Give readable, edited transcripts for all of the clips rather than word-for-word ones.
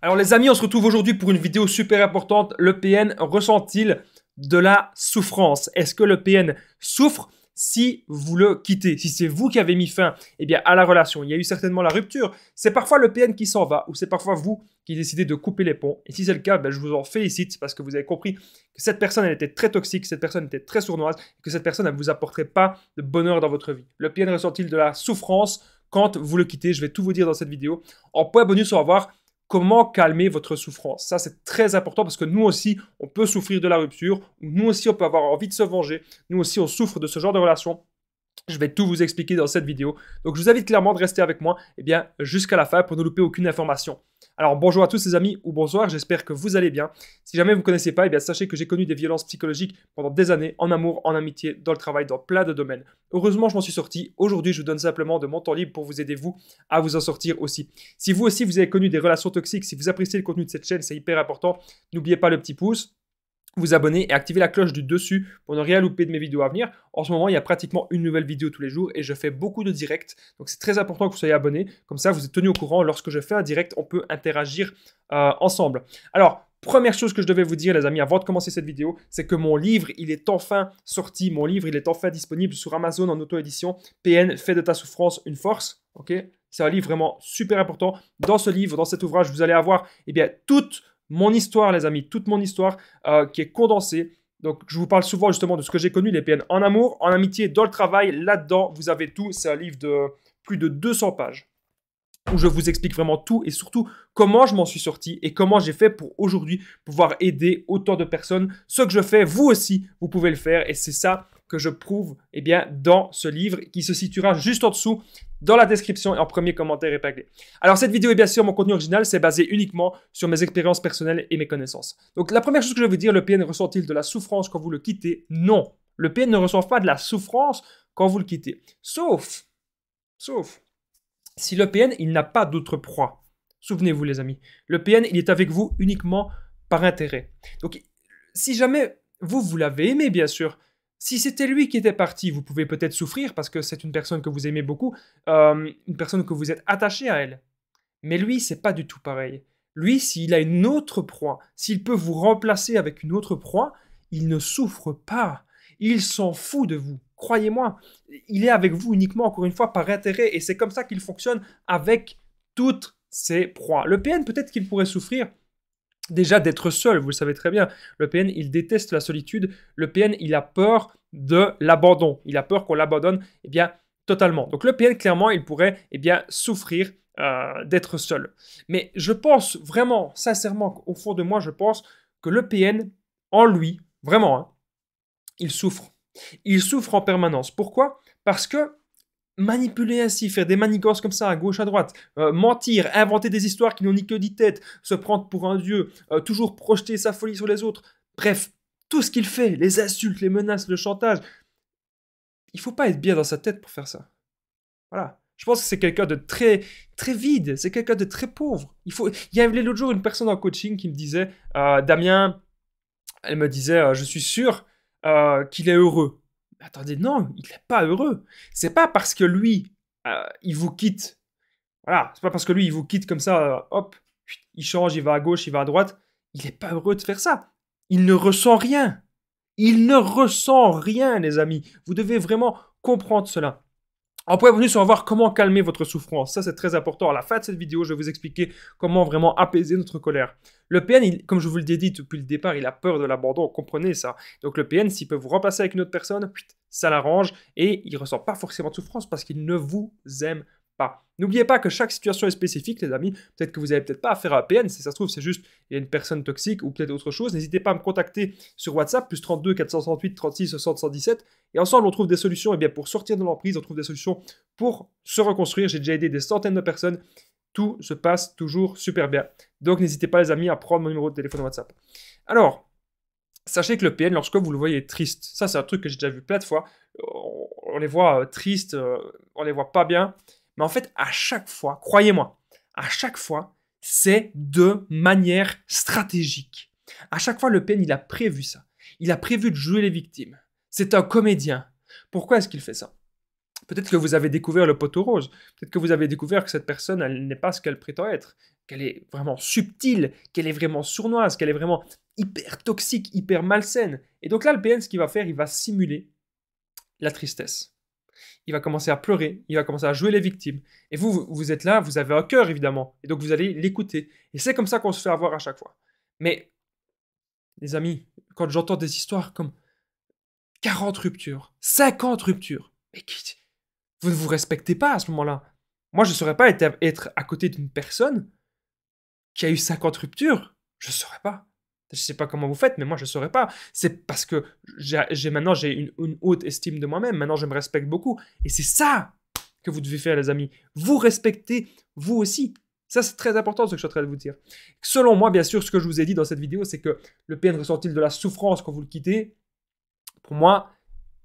Alors les amis, on se retrouve aujourd'hui pour une vidéo super importante. Le PN ressent-il de la souffrance? Est-ce que le PN souffre si vous le quittez? Si c'est vous qui avez mis fin à la relation, il y a eu certainement la rupture. C'est parfois le PN qui s'en va ou c'est parfois vous qui décidez de couper les ponts. Et si c'est le cas, je vous en félicite parce que vous avez compris que cette personne elle était très toxique, cette personne était très sournoise et que cette personne ne vous apporterait pas de bonheur dans votre vie. Le PN ressent-il de la souffrance quand vous le quittez? Je vais tout vous dire dans cette vidéo. En point bonus, on va voir comment calmer votre souffrance. Ça, c'est très important parce que nous aussi, on peut souffrir de la rupture, nous aussi, on peut avoir envie de se venger, nous aussi, on souffre de ce genre de relation. Je vais tout vous expliquer dans cette vidéo. Donc, je vous invite clairement de rester avec moi jusqu'à la fin pour ne louper aucune information. Alors, bonjour à tous les amis, ou bonsoir, j'espère que vous allez bien. Si jamais vous ne connaissez pas, sachez que j'ai connu des violences psychologiques pendant des années, en amour, en amitié, dans le travail, dans plein de domaines. Heureusement, je m'en suis sorti. Aujourd'hui, je vous donne simplement de mon temps libre pour vous aider, vous, à vous en sortir aussi. Si vous aussi, vous avez connu des relations toxiques, si vous appréciez le contenu de cette chaîne, c'est hyper important. N'oubliez pas le petit pouce, vous abonner et activer la cloche du dessus pour ne rien louper de mes vidéos à venir. En ce moment, il y a pratiquement une nouvelle vidéo tous les jours et je fais beaucoup de directs. Donc, c'est très important que vous soyez abonné. Comme ça, vous êtes tenu au courant. Lorsque je fais un direct, on peut interagir ensemble. Alors, première chose que je devais vous dire, les amis, avant de commencer cette vidéo, c'est que mon livre, il est enfin sorti. Mon livre, il est enfin disponible sur Amazon en auto-édition. PN, fais de ta souffrance une force. Ok? C'est un livre vraiment super important. Dans ce livre, dans cet ouvrage, vous allez avoir toute mon histoire, les amis, toute mon histoire qui est condensée. Donc, je vous parle souvent justement de ce que j'ai connu, les PN en amour, en amitié, dans le travail. Là-dedans, vous avez tout. C'est un livre de plus de 200 pages où je vous explique vraiment tout et surtout comment je m'en suis sorti et comment j'ai fait pour aujourd'hui pouvoir aider autant de personnes. Ce que je fais, vous aussi, vous pouvez le faire et c'est ça que je prouve dans ce livre qui se situera juste en dessous dans la description et en premier commentaire épinglé. Alors cette vidéo est bien sûr mon contenu original, c'est basé uniquement sur mes expériences personnelles et mes connaissances. Donc la première chose que je vais vous dire, le PN ressent-il de la souffrance quand vous le quittez? Non, le PN ne ressent pas de la souffrance quand vous le quittez. Sauf si le PN, il n'a pas d'autre proie. Souvenez-vous les amis, le PN, il est avec vous uniquement par intérêt. Donc si jamais vous l'avez aimé bien sûr, si c'était lui qui était parti, vous pouvez peut-être souffrir parce que c'est une personne que vous aimez beaucoup, une personne que vous êtes attaché à elle. Mais lui, c'est pas du tout pareil. Lui, s'il a une autre proie, s'il peut vous remplacer avec une autre proie, il ne souffre pas. Il s'en fout de vous. Croyez-moi, il est avec vous uniquement, encore une fois, par intérêt. Et c'est comme ça qu'il fonctionne avec toutes ses proies. Le PN, peut-être qu'il pourrait souffrir déjà d'être seul, vous le savez très bien. Le PN, il déteste la solitude. Le PN, il a peur de l'abandon. Il a peur qu'on l'abandonne totalement. Donc le PN, clairement, il pourrait souffrir d'être seul. Mais je pense vraiment, sincèrement, au fond de moi, je pense que le PN, en lui, vraiment, hein, il souffre. Il souffre en permanence. Pourquoi? Parce que manipuler ainsi, faire des manigances comme ça à gauche, à droite, mentir, inventer des histoires qui n'ont ni queue ni tête, se prendre pour un dieu, toujours projeter sa folie sur les autres, bref, tout ce qu'il fait, les insultes, les menaces, le chantage, il faut pas être bien dans sa tête pour faire ça. Voilà. Je pense que c'est quelqu'un de très, très vide, c'est quelqu'un de très pauvre. Il y avait l'autre jour une personne en coaching qui me disait, Damien, elle me disait, je suis sûr qu'il est heureux. Attendez, non, il n'est pas heureux. C'est pas parce que lui, il vous quitte. Voilà, c'est pas parce que lui, il vous quitte comme ça, hop, il change, il va à gauche, il va à droite. Il n'est pas heureux de faire ça. Il ne ressent rien. Il ne ressent rien, les amis. Vous devez vraiment comprendre cela. En point bonus, on va voir comment calmer votre souffrance. Ça, c'est très important. À la fin de cette vidéo, je vais vous expliquer comment vraiment apaiser notre colère. Le PN, comme je vous l'ai dit depuis le départ, il a peur de l'abandon. Comprenez ça. Donc le PN, s'il peut vous remplacer avec une autre personne, ça l'arrange et il ne ressent pas forcément de souffrance parce qu'il ne vous aime pas. N'oubliez pas que chaque situation est spécifique, les amis. Peut-être que vous n'avez peut-être pas affaire à un PN. Si ça se trouve, c'est juste il y a une personne toxique ou peut-être autre chose. N'hésitez pas à me contacter sur WhatsApp, plus 32 468 36 60 117. Et ensemble, on trouve des solutions pour sortir de l'emprise. On trouve des solutions pour se reconstruire. J'ai déjà aidé des centaines de personnes. Tout se passe toujours super bien. Donc, n'hésitez pas, les amis, à prendre mon numéro de téléphone WhatsApp. Alors, sachez que le PN, lorsque vous le voyez triste, ça, c'est un truc que j'ai déjà vu plein de fois. On les voit tristes, on les voit pas bien. Mais en fait, à chaque fois, croyez-moi, à chaque fois, c'est de manière stratégique. À chaque fois, le PN, il a prévu ça. Il a prévu de jouer les victimes. C'est un comédien. Pourquoi est-ce qu'il fait ça? Peut-être que vous avez découvert le poteau rose. Peut-être que vous avez découvert que cette personne, elle n'est pas ce qu'elle prétend être. qu'elle est vraiment subtile, qu'elle est vraiment sournoise, qu'elle est vraiment hyper toxique, hyper malsaine. Et donc là, le PN, ce qu'il va faire, il va simuler la tristesse. Il va commencer à pleurer, il va commencer à jouer les victimes. Et vous êtes là, vous avez un cœur, évidemment. Et donc, vous allez l'écouter. Et c'est comme ça qu'on se fait avoir à chaque fois. Mais, les amis, quand j'entends des histoires comme 40 ruptures, 50 ruptures, mais vous ne vous respectez pas à ce moment-là. Moi, je ne saurais pas être à côté d'une personne qui a eu 50 ruptures. Je ne saurais pas. Je ne sais pas comment vous faites, mais moi, je ne saurais pas. C'est parce que maintenant, j'ai une haute estime de moi-même. Maintenant, je me respecte beaucoup. Et c'est ça que vous devez faire, les amis. Vous respectez, vous aussi. Ça, c'est très important, ce que je suis en train de vous dire. Selon moi, bien sûr, ce que je vous ai dit dans cette vidéo, c'est que le PN ressent-il de la souffrance quand vous le quittez. Pour moi,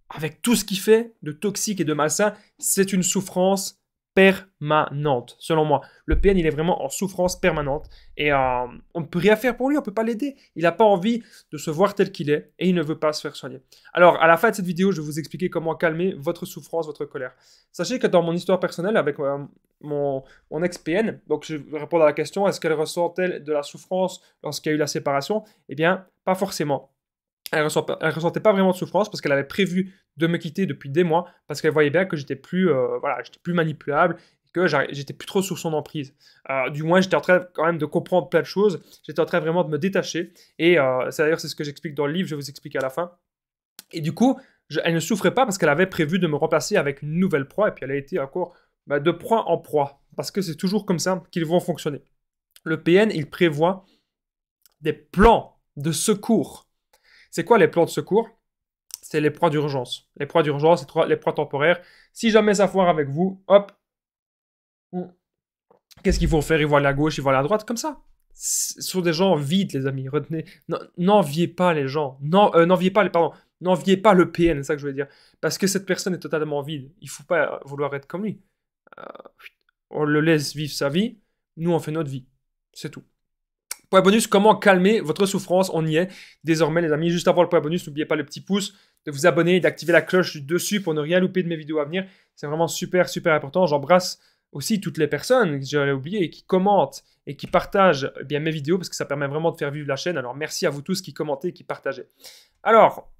avec tout ce qu'il fait de toxique et de malsain, c'est une souffrance permanente, selon moi. Le PN, il est vraiment en souffrance permanente et on ne peut rien faire pour lui, on ne peut pas l'aider. Il n'a pas envie de se voir tel qu'il est et il ne veut pas se faire soigner. Alors, à la fin de cette vidéo, je vais vous expliquer comment calmer votre souffrance, votre colère. Sachez que dans mon histoire personnelle avec mon ex-PN, donc je vais répondre à la question, est-ce qu'elle ressent-elle de la souffrance lorsqu'il y a eu la séparation? Eh bien, pas forcément. Elle ressentait pas vraiment de souffrance parce qu'elle avait prévu de me quitter depuis des mois parce qu'elle voyait bien que j'étais plus, j'étais plus manipulable et que j'étais plus trop sous son emprise. Du moins, j'étais en train quand même de comprendre plein de choses. J'étais en train vraiment de me détacher et c'est ce que j'explique dans le livre. Je vais vous expliquer à la fin. Et du coup, elle ne souffrait pas parce qu'elle avait prévu de me remplacer avec une nouvelle proie et puis elle a été encore de proie en proie parce que c'est toujours comme ça qu'ils vont fonctionner. Le PN, il prévoit des plans de secours. C'est quoi les plans de secours? C'est les proies d'urgence. Les proies d'urgence, les proies temporaires. Si jamais ça foire avec vous, hop, qu'est-ce qu'il faut faire? Ils vont aller à gauche, ils vont aller à droite, comme ça. Ce sont des gens vides, les amis. Retenez, n'enviez pas les gens. N'enviez pas n'enviez pas le PN, c'est ça que je veux dire. Parce que cette personne est totalement vide. Il ne faut pas vouloir être comme lui. On le laisse vivre sa vie. Nous, on fait notre vie. C'est tout. Point bonus, comment calmer votre souffrance? On y est désormais, les amis. Juste avant le point bonus, n'oubliez pas le petit pouce, de vous abonner et d'activer la cloche du dessus pour ne rien louper de mes vidéos à venir. C'est vraiment super, super important. J'embrasse aussi toutes les personnes que j'avais oubliées et qui commentent et qui partagent mes vidéos parce que ça permet vraiment de faire vivre la chaîne. Alors, merci à vous tous qui commentez et qui partagez. Alors,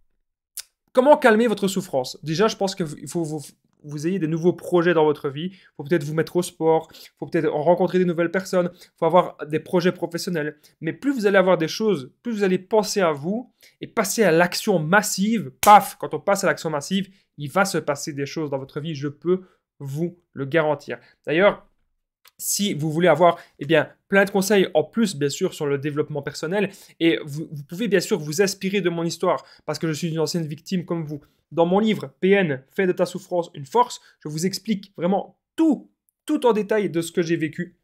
comment calmer votre souffrance? Déjà, je pense qu'il faut vous ayez des nouveaux projets dans votre vie. Il faut peut-être vous mettre au sport. Il faut peut-être rencontrer des nouvelles personnes. Il faut avoir des projets professionnels. Mais plus vous allez avoir des choses, plus vous allez penser à vous et passer à l'action massive. Paf! Quand on passe à l'action massive, il va se passer des choses dans votre vie. Je peux vous le garantir. D'ailleurs, si vous voulez avoir plein de conseils en plus, bien sûr, sur le développement personnel, et vous pouvez bien sûr vous inspirer de mon histoire, parce que je suis une ancienne victime comme vous. Dans mon livre, PN, fais de ta souffrance une force, je vous explique vraiment tout en détail de ce que j'ai vécu.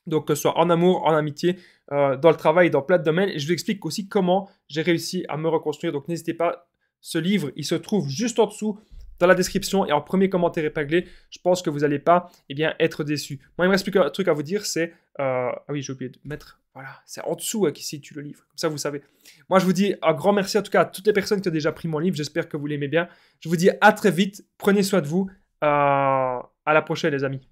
Donc, que ce soit en amour, en amitié, dans le travail, dans plein de domaines. Et je vous explique aussi comment j'ai réussi à me reconstruire. Donc, n'hésitez pas, ce livre, il se trouve juste en dessous, dans la description et en premier commentaire épinglé. Je pense que vous n'allez pas être déçus. Moi, il me reste plus qu'un truc à vous dire, c'est... ah oui, j'ai oublié de mettre... Voilà, c'est en dessous qui situe le livre. Comme ça, vous savez. Moi, je vous dis un grand merci en tout cas à toutes les personnes qui ont déjà pris mon livre. J'espère que vous l'aimez bien. Je vous dis à très vite. Prenez soin de vous. À la prochaine, les amis.